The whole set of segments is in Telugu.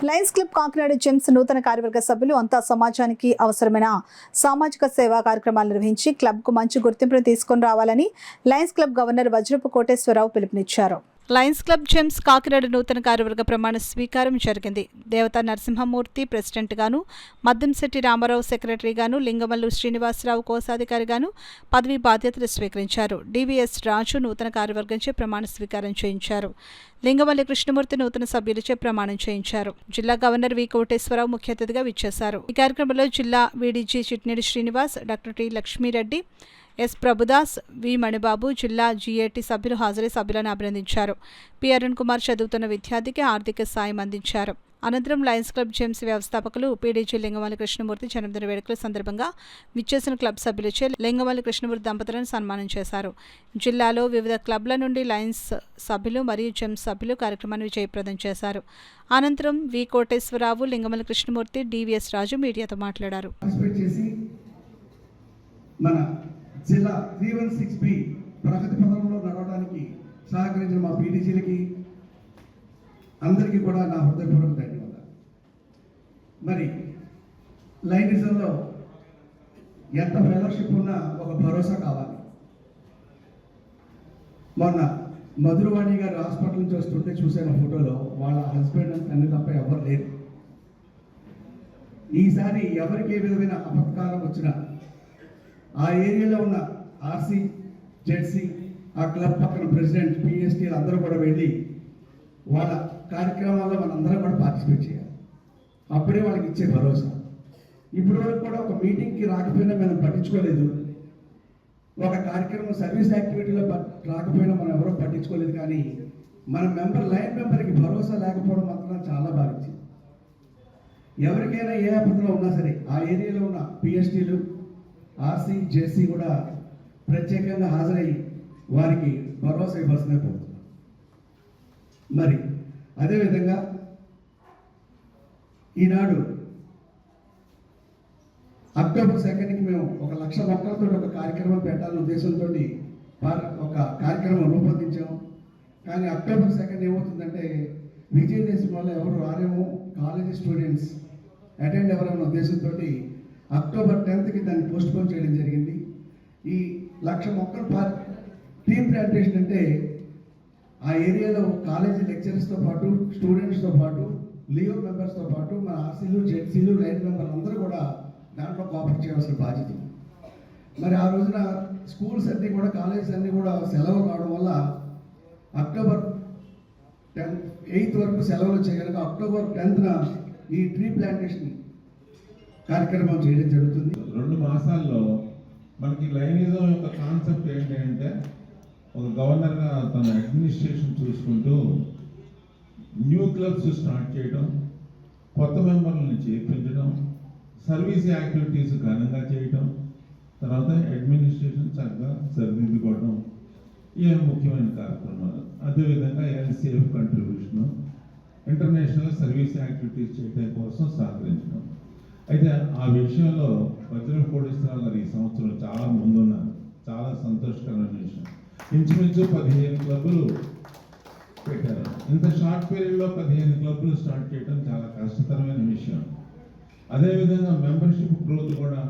లయన్స్ క్లబ్ కాకినాడ జెమ్స్ నూతన కార్యవర్గ సభ్యులు అంతా సమాజానికి అవసరమైన సామాజిక సేవా కార్యక్రమాలు నిర్వహించి క్లబ్కు మంచి గుర్తింపును తీసుకొని రావాలని లయన్స్ క్లబ్ గవర్నర్ వజ్రపు కోటేశ్వరరావు పిలుపునిచ్చారు. లయన్స్ క్లబ్ జెమ్స్ కాకినాడ నూతన కార్యవర్గ ప్రమాణ స్వీకారం జరిగింది. దేవతా నరసింహమూర్తి ప్రెసిడెంట్ గాను, మద్దంశెట్టి రామారావు సెక్రటరీ గాను, లింగమల్లు శ్రీనివాసరావు కోశాధికారి గాను పదవి బాధ్యతలు స్వీకరించారు. డివిఎస్ రాజు నూతన కార్యవర్గంచే ప్రమాణ స్వీకారం చేయించారు. లింగమల్లి కృష్ణమూర్తి నూతన సభ్యులచే ప్రమాణం చేయించారు. జిల్లా గవర్నర్ వి కోటేశ్వరరావు ముఖ్య అతిథిగా విచ్చేశారు. ఈ కార్యక్రమంలో జిల్లా VDG Chitnedi Srinivas, doctor T Lakshmireddy, S Prabhudas, V Manibabu, జిల్లా జీఏటీ సభ్యులు హాజరై సభ్యులను అభినందించారు. పి అరుణ్ కుమార్ చదువుతున్న విద్యార్థికి ఆర్థిక సాయం అందించారు. అనంతరం లయన్స్ క్లబ్ జెమ్స్ వ్యవస్థాపకులు పీడీజీ లింగమల్లి కృష్ణమూర్తి జన్మదిన వేడుకల సందర్భంగా విచ్చేసిన క్లబ్ సభ్యులచే లింగమల్లి కృష్ణమూర్తి దంపతులను సన్మానం చేశారు. జిల్లాలో వివిధ క్లబ్ల నుండి లయన్స్ సభ్యులు మరియు జెమ్స్ సభ్యులు కార్యక్రమాన్ని విజయప్రదం చేశారు. అనంతరం వి కోటేశ్వరరావు, లింగమల్లి కృష్ణమూర్తి, డివిఎస్ రాజు మీడియాతో మాట్లాడారు. జిల్లా 316B ప్రగతి పథంలో నడవడానికి సహకరించిన మా పీడీజీలకి అందరికీ కూడా నా హృదయపూర్వక ధన్యవాదాలు. మరి లైనిజంలో ఎంత ఫెలోషిప్ ఉన్నా ఒక భరోసా కావాలి. మొన్న మధురవాణి గారు హాస్పిటల్ నుంచి వస్తుంటే చూసిన ఫోటోలో వాళ్ళ హస్బెండ్ అన్ని తప్ప ఎవరు లేరు. ఈసారి ఎవరికి ఏ విధమైన అపకారం వచ్చినా ఆ ఏరియాలో ఉన్న ఆర్సీ, జెడ్సీ, ఆ క్లబ్ పక్కన ప్రెసిడెంట్, పిఎస్టీలు అందరూ కూడా వెళ్ళి వాళ్ళ కార్యక్రమాల్లో మనందరం కూడా పార్టిసిపేట్ చేయాలి. అప్పుడే వాళ్ళకి ఇచ్చే భరోసా. ఇప్పటి వరకు కూడా ఒక మీటింగ్కి రాకపోయినా మనం పట్టించుకోలేదు. ఒక కార్యక్రమం సర్వీస్ యాక్టివిటీలో రాకపోయినా మనం ఎవరో పట్టించుకోలేదు. కానీ మన లైన్ మెంబర్కి భరోసా లేకపోవడం మాత్రం చాలా బాధించింది. ఎవరికైనా ఏ ఆపదలో ఉన్నా సరే ఆ ఏరియాలో ఉన్న పిఎస్టీలు, ఆర్సీ, జెడ్సీ కూడా ప్రత్యేకంగా హాజరై వారికి భరోసా ఇవ్వాల్సిందే కోరుతున్నాం. మరి అదేవిధంగా ఈనాడు అక్టోబర్ 2కి మేము 1,00,000 మొక్కలతో ఒక కార్యక్రమం పెట్టాలనే ఉద్దేశంతో ఒక కార్యక్రమం రూపొందించాము. కానీ అక్టోబర్ 2 ఏమవుతుందంటే విజయదశమి వల్ల ఎవరు రారేమో, కాలేజీ స్టూడెంట్స్ అటెండ్ ఎవరన్న ఉద్దేశంతో అక్టోబర్ 10కి దాన్ని పోస్ట్పోన్ చేయడం జరిగింది. ఈ 1,00,000 మొక్కల టీమ్ ప్లాంటేషన్ అంటే ఆ ఏరియాలో కాలేజీ లెక్చరర్స్తో పాటు, స్టూడెంట్స్తో పాటు, లియో మెంబర్స్తో పాటు మన ఆర్సీలు, జెడ్సీలు, లైన్ మెంబర్లు అందరూ కూడా దాంట్లో కోఆపరేట్ చేయాల్సిన బాధ్యత. మరి ఆ రోజున స్కూల్స్ అన్నీ కూడా, కాలేజెస్ అన్నీ కూడా సెలవులు రావడం వల్ల అక్టోబర్ 8 వరకు సెలవులు చేయగలిగి అక్టోబర్ 10న ఈ ట్రీ ప్లాంటేషన్ కార్యక్రమం చేయడం జరుగుతుంది. 2 మాసాల్లో మనకి లైనిజం యొక్క కాన్సెప్ట్ ఏంటి అంటే, ఒక గవర్నర్గా తన అడ్మినిస్ట్రేషన్ చూసుకుంటూ న్యూ క్లబ్స్ స్టార్ట్ చేయడం, కొత్త మెంబర్లను చేర్పించడం, సర్వీస్ యాక్టివిటీస్ ఘనంగా చేయడం, తర్వాత అడ్మినిస్ట్రేషన్ చక్కగా సరిదిద్దుకోవడం, ఇవే ముఖ్యమైన కార్యక్రమాలు. అదేవిధంగా LCF contribution, international service activities చేయడం కోసం సహకరించడం. అయితే ఆ విషయంలో వజ్రపు కోటేశ్వరరావు గారు ఈ సంవత్సరం చాలా ముందున్నారు. చాలా సంతోషకరమైన విషయం. ఇంచుమించు 15 క్లబ్బులు పెట్టారు. ఇంత షార్ట్ పీరియడ్లో 15 క్లబ్బులు స్టార్ట్ చేయడం చాలా కష్టతరమైన విషయం. అదేవిధంగా మెంబర్షిప్ గ్రోత్ కూడా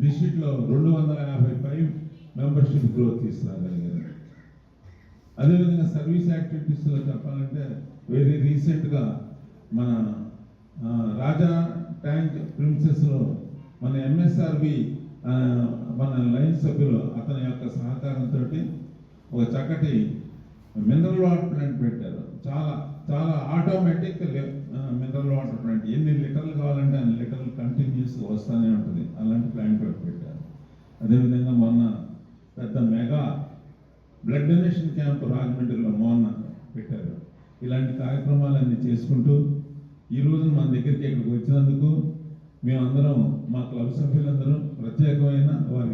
డిస్ట్రిక్ట్లో 255 మెంబర్షిప్ గ్రోత్ తీసుకురాగలిగారు. అదేవిధంగా సర్వీస్ యాక్టివిటీస్లో చెప్పాలంటే వెరీ రీసెంట్గా మన రాజా ట్యాంక్ ప్రిన్సెస్లో మన ఎంఎస్ఆర్బి మన లైన్ సభ్యులు అతని యొక్క సహకారంతో ఒక చక్కటి మినరల్ వాటర్ ప్లాంట్ పెట్టారు. చాలా చాలా ఆటోమేటిక్ మినరల్ వాటర్ ప్లాంట్. ఎన్ని లీటర్లు కావాలంటే అన్ని లీటర్లు కంటిన్యూస్గా వస్తూనే ఉంటుంది. అలాంటి ప్లాంట్ పెట్టారు. అదేవిధంగా మొన్న పెద్ద మెగా బ్లడ్ డొనేషన్ క్యాంప్ రాజమండ్రిలో మొన్న పెట్టారు. ఇలాంటి కార్యక్రమాలన్నీ చేసుకుంటూ ఈ రోజు మన దగ్గరికి ఇక్కడికి వచ్చినందుకు మేమందరం, మా క్లబ్ సభ్యులందరూ ప్రత్యేకమైన వారికి